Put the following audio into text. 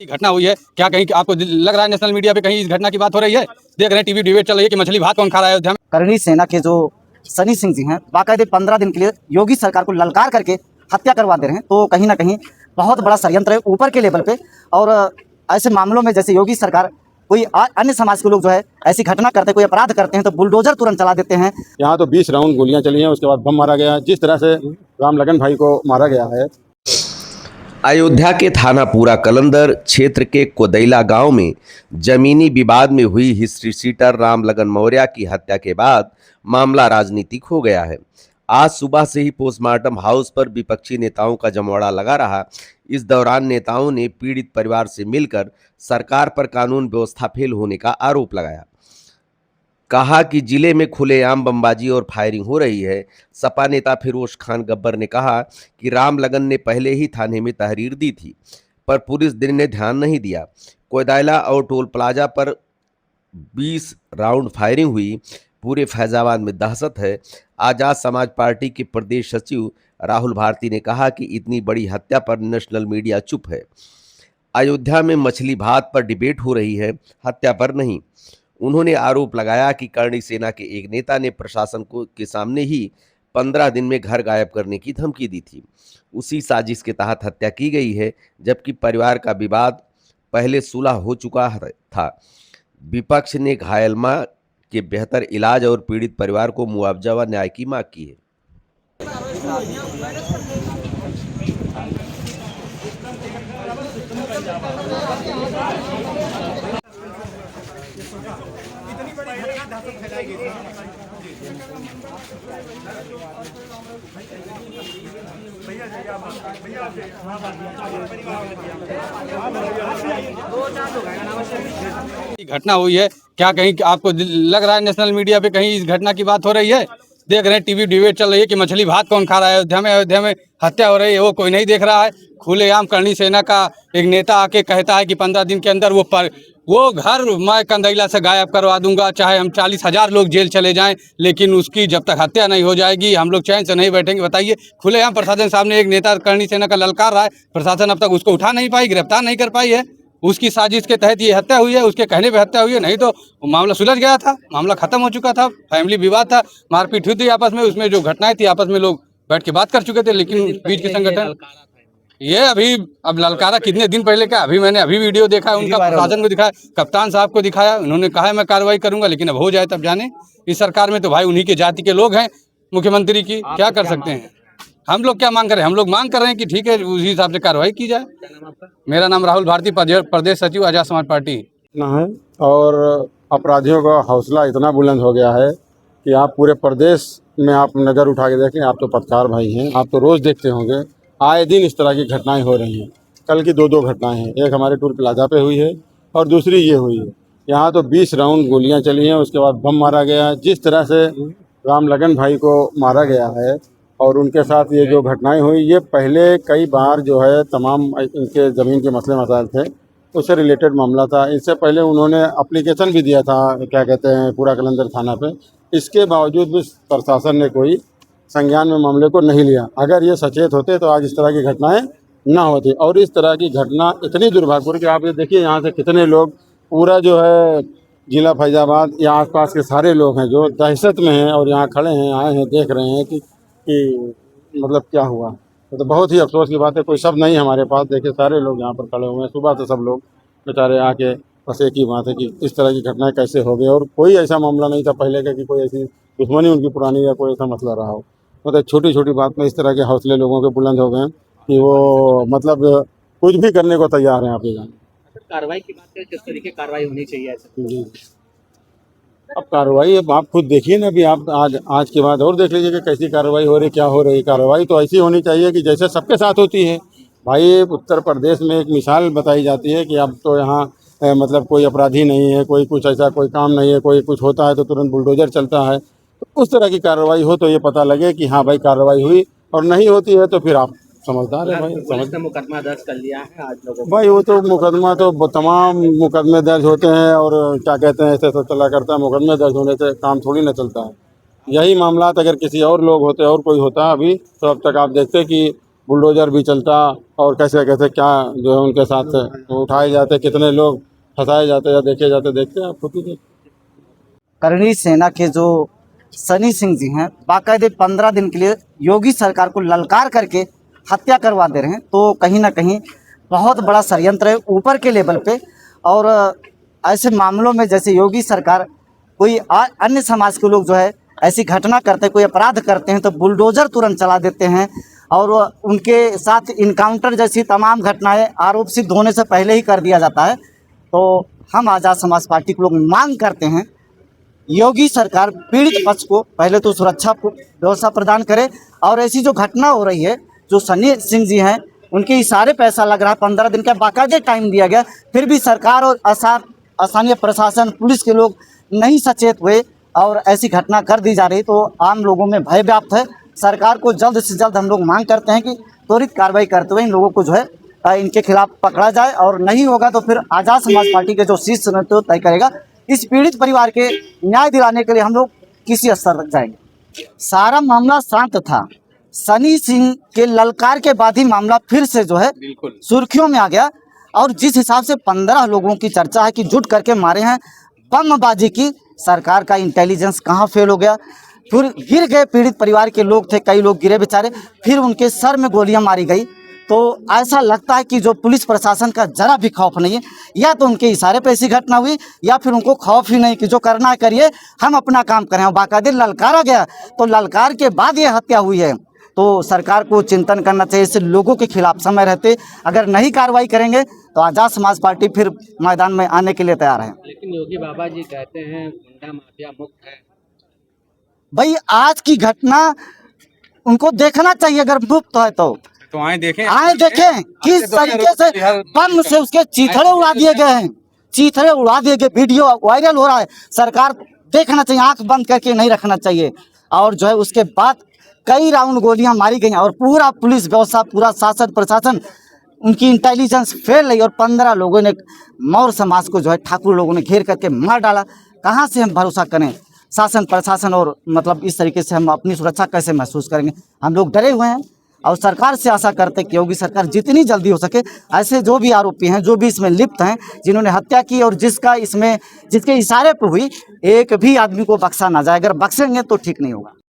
घटना हुई है क्या कहीं आपको लग रहा है नेशनल मीडिया पे कहीं इस घटना की बात हो रही है? देख रहे हैं टीवी डिबेट चल रही है कि मछली भात कौन खा रहा है अयोध्या में। करणी सेना के जो सनी सिंह जी हैं बाकायदे 15 दिन के लिए योगी सरकार को ललकार करके हत्या करवा दे रहे हैं, तो कहीं ना कहीं बहुत बड़ा षड्यंत्र है ऊपर के लेवल पे। और ऐसे मामलों में जैसे योगी सरकार कोई अन्य समाज के लोग जो है ऐसी घटना करते हैं, कोई अपराध करते हैं तो बुलडोजर तुरंत चला देते हैं। यहाँ तो 20 राउंड गोलियां चली हैं, उसके बाद बम मारा गया। जिस तरह से रामलगन भाई को मारा गया है। अयोध्या के थाना पूरा कलंदर क्षेत्र के कोदैला गांव में जमीनी विवाद में हुई हिस्ट्री सीटर रामलगन मौर्य की हत्या के बाद मामला राजनीतिक हो गया है। आज सुबह से ही पोस्टमार्टम हाउस पर विपक्षी नेताओं का जमवाड़ा लगा रहा। इस दौरान नेताओं ने पीड़ित परिवार से मिलकर सरकार पर कानून व्यवस्था फेल होने का आरोप लगाया। कहा कि जिले में खुलेआम बमबाजी और फायरिंग हो रही है। सपा नेता फिरोज खान गब्बर ने कहा कि रामलगन ने पहले ही थाने में तहरीर दी थी, पर पुलिस ने ध्यान नहीं दिया। कोदायला और टोल प्लाजा पर 20 राउंड फायरिंग हुई। पूरे फैजाबाद में दहशत है। आजाद समाज पार्टी के प्रदेश सचिव राहुल भारती ने कहा कि इतनी बड़ी हत्या पर नेशनल मीडिया चुप है। अयोध्या में मछली भात पर डिबेट हो रही है, हत्या पर नहीं। उन्होंने आरोप लगाया कि करणी सेना के एक नेता ने प्रशासन को के सामने ही 15 दिन में घर गायब करने की धमकी दी थी। उसी साजिश के तहत हत्या की गई है, जबकि परिवार का विवाद पहले सुलह हो चुका था। विपक्ष ने घायल मां के बेहतर इलाज और पीड़ित परिवार को मुआवजा व न्याय की मांग की है। घटना हुई है क्या कहीं आपको लग रहा है नेशनल मीडिया पे कहीं इस घटना की बात हो रही है? देख रहे हैं टीवी डिबेट चल रही है कि मछली भात कौन खा रहा है अयोध्या में हत्या हो रही है, वो कोई नहीं देख रहा है। खुलेआम करणी सेना का एक नेता आके कहता है कि 15 दिन के अंदर वो घर मैं कंदैला से गायब करवा दूंगा, चाहे हम 40,000 लोग जेल चले जाएं, लेकिन उसकी जब तक हत्या नहीं हो जाएगी हम लोग चैन से नहीं बैठेंगे। बताइए, खुलेआम प्रशासन सामने एक नेता करणी सेना का ललकार रहा है, प्रशासन अब तक उसको उठा नहीं पाई, गिरफ्तार नहीं कर पाई है। उसकी साजिश के तहत ये हत्या हुई है, उसके कहने पे हत्या हुई है, नहीं तो मामला सुलझ गया था, मामला खत्म हो चुका था। फैमिली विवाद था, मारपीट हुई थी आपस में, उसमें जो घटनाएं थी आपस में लोग बैठ के बात कर चुके थे, लेकिन बीच के संगठन ये अभी अब ललकारा कितने दिन पहले का मैंने वीडियो देखा है उनका, प्रशासन को दिखाया, कप्तान साहब को दिखाया, उन्होंने कहा है मैं कार्रवाई करूंगा, लेकिन अब हो जाए तब जाने। इस सरकार में तो भाई उन्हीं के जाति के लोग हैं, मुख्यमंत्री की क्या कर सकते हैं। हम लोग क्या मांग कर रहे हैं? हम लोग मांग कर रहे हैं कि ठीक है उसी हिसाब से कार्रवाई की जाए। मेरा नाम राहुल भारती, प्रदेश सचिव आजाद समाज पार्टी है। और अपराधियों का हौसला इतना बुलंद हो गया है कि आप पूरे प्रदेश में आप नज़र उठा के देखें, आप तो पत्रकार भाई हैं, आप तो रोज़ देखते होंगे, आए दिन इस तरह की घटनाएं हो रही हैं। कल की दो घटनाएं हैं, एक हमारे टोल प्लाजा पे हुई है और दूसरी ये हुई है। यहाँ तो 20 राउंड गोलियां चली हैं, उसके बाद बम मारा गया। जिस तरह से रामलगन भाई को मारा गया है और उनके साथ ये जो घटनाएं हुई, ये पहले कई बार जो है तमाम इनके ज़मीन के मसले मसाइल थे, उससे रिलेटेड मामला था। इससे पहले उन्होंने एप्लीकेशन भी दिया था, क्या कहते हैं, पूरा कलंदर थाना पे। इसके बावजूद भी प्रशासन ने कोई संज्ञान में मामले को नहीं लिया। अगर ये सचेत होते तो आज इस तरह की घटनाएं ना होती। और इस तरह की घटना इतनी दुर्भाग्यपूर्ण कि आप ये देखिए, यहाँ से कितने लोग, पूरा जो है जिला फैजाबाद या आसपास के सारे लोग हैं जो दहशत में हैं और यहाँ खड़े हैं, आए हैं, देख रहे हैं कि मतलब क्या हुआ। तो बहुत ही अफसोस की बात है, कोई शब्द नहीं हमारे पास। देखिए सारे लोग यहाँ पर खड़े हुए हैं, सुबह से सब लोग बेचारे आके, बस एक ही बात है कि इस तरह की घटनाएं कैसे हो गई। और कोई ऐसा मामला नहीं था पहले का कि कोई ऐसी दुश्मनी उनकी पुरानी या कोई ऐसा मसला रहा हो। मतलब छोटी छोटी बात में इस तरह के हौसले लोगों के बुलंद हो गए हैं कि वो मतलब कुछ भी करने को तैयार हैं। आप ये जानें, कार्रवाई की बात करें, किस तरीके कार्रवाई होनी चाहिए ऐसे? जी, अब कार्रवाई अब आप खुद देखिए ना, अभी आप आज के बाद और देख लीजिए कि कैसी कार्रवाई हो रही, क्या हो रही। कार्रवाई तो ऐसी होनी चाहिए कि जैसे सबके साथ होती है। भाई उत्तर प्रदेश में एक मिसाल बताई जाती है कि अब तो यहाँ मतलब कोई अपराधी नहीं है, कोई कुछ ऐसा कोई काम नहीं है, कोई कुछ होता है तो तुरंत बुलडोजर चलता है। तो उस तरह की कार्रवाई हो तो ये पता लगे कि हाँ भाई कार्रवाई हुई, और नहीं होती है तो फिर आप समझदार है भाई। पुलिस ने मुकदमा दर्ज कर लिया है आज लोगों भाई वो तो मुकदमा तो तमाम मुकदमे दर्ज होते हैं, और क्या कहते हैं, ऐसे सब चला करता है। मुकदमे दर्ज होने से काम थोड़ी ना चलता है। यही मामला अगर किसी और लोग होते और कोई होता अभी, तो अब तक आप देखते कि बुलडोजर भी चलता और कैसे कैसे क्या जो है उनके साथ वो उठाए जाते, कितने लोग फंसाए जाते या देखे जाते, देखते हैं आप खुद ही देखते। करणी सेना के जो सनी सिंह जी हैं, बाकायदे 15 दिन के लिए योगी सरकार को ललकार करके हत्या करवा दे रहे हैं, तो कहीं ना कहीं बहुत बड़ा षड्यंत्र है ऊपर के लेवल पे। और ऐसे मामलों में जैसे योगी सरकार कोई अन्य समाज के लोग जो है ऐसी घटना करते हैं, कोई अपराध करते हैं तो बुलडोजर तुरंत चला देते हैं और उनके साथ इनकाउंटर जैसी तमाम घटनाएं आरोप सिद्ध होने से पहले ही कर दिया जाता है। तो हम आज़ाद समाज पार्टी के लोग मांग करते हैं योगी सरकार पीड़ित पक्ष को पहले तो सुरक्षा व्यवस्था प्रदान करे, और ऐसी जो घटना हो रही है, जो सनी सिंह जी हैं उनके इशारे पैसा लग रहा है, 15 दिन का बाकायदे टाइम दिया गया, फिर भी सरकार और स्थानीय प्रशासन पुलिस के लोग नहीं सचेत हुए और ऐसी घटना कर दी जा रही, तो आम लोगों में भय व्याप्त है। सरकार को जल्द से जल्द हम लोग मांग करते हैं कि त्वरित कार्रवाई करते हुए इन लोगों को जो है इनके खिलाफ पकड़ा जाए, और नहीं होगा तो फिर आज़ाद समाज पार्टी के जो शीर्ष नेतृत्व तय करेगा, इस पीड़ित परिवार के न्याय दिलाने के लिए हम लोग किसी स्तर तक जाएंगे। सारा मामला शांत था, सनी सिंह के ललकार के बाद ही मामला फिर से जो है सुर्खियों में आ गया, और जिस हिसाब से 15 लोगों की चर्चा है कि जुट करके मारे हैं, बमबाजी की, सरकार का इंटेलिजेंस कहाँ फेल हो गया। फिर गिर गए, पीड़ित परिवार के लोग थे, कई लोग गिरे बेचारे, फिर उनके सर में गोलियां मारी गई। तो ऐसा लगता है कि जो पुलिस प्रशासन का जरा भी खौफ नहीं है, या तो उनके इशारे पे ऐसी घटना हुई या फिर उनको खौफ ही नहीं कि जो करना है करिए, हम अपना काम करें। और बाकायदे ललकारा गया, तो ललकार के बाद ये हत्या हुई है। तो सरकार को चिंतन करना चाहिए, इससे लोगों के खिलाफ समय रहते अगर नहीं कार्रवाई करेंगे तो आज़ाद समाज पार्टी फिर मैदान में आने के लिए तैयार है। लेकिन योगी बाबा जी कहते हैं गुंडा माफिया मुक्त है। भाई आज की घटना उनको देखना चाहिए, अगर मुक्त है तो आए देखें किस तरीके से बम से उसके चीथड़े उड़ा दिए गए हैं, चीथड़े उड़ा दिए गए, वीडियो वायरल हो रहा है। सरकार देखना चाहिए, आंख बंद करके नहीं रखना चाहिए। और जो है उसके बाद कई राउंड गोलियां मारी गई और पूरा पुलिस व्यवस्था, पूरा शासन प्रशासन, उनकी इंटेलिजेंस फेल रही, और 15 लोगों ने, मौर्य समाज को जो है ठाकुर लोगों ने घेर करके मार डाला। कहाँ से हम भरोसा करें शासन प्रशासन, और मतलब इस तरीके से हम अपनी सुरक्षा कैसे महसूस करेंगे। हम लोग डरे हुए हैं और सरकार से आशा करते हैं कि योगी सरकार जितनी जल्दी हो सके ऐसे जो भी आरोपी हैं, जो भी इसमें लिप्त हैं, जिन्होंने हत्या की और जिसके इशारे पर हुई, एक भी आदमी को बख्शा ना जाए। अगर बख्शेंगे तो ठीक नहीं होगा।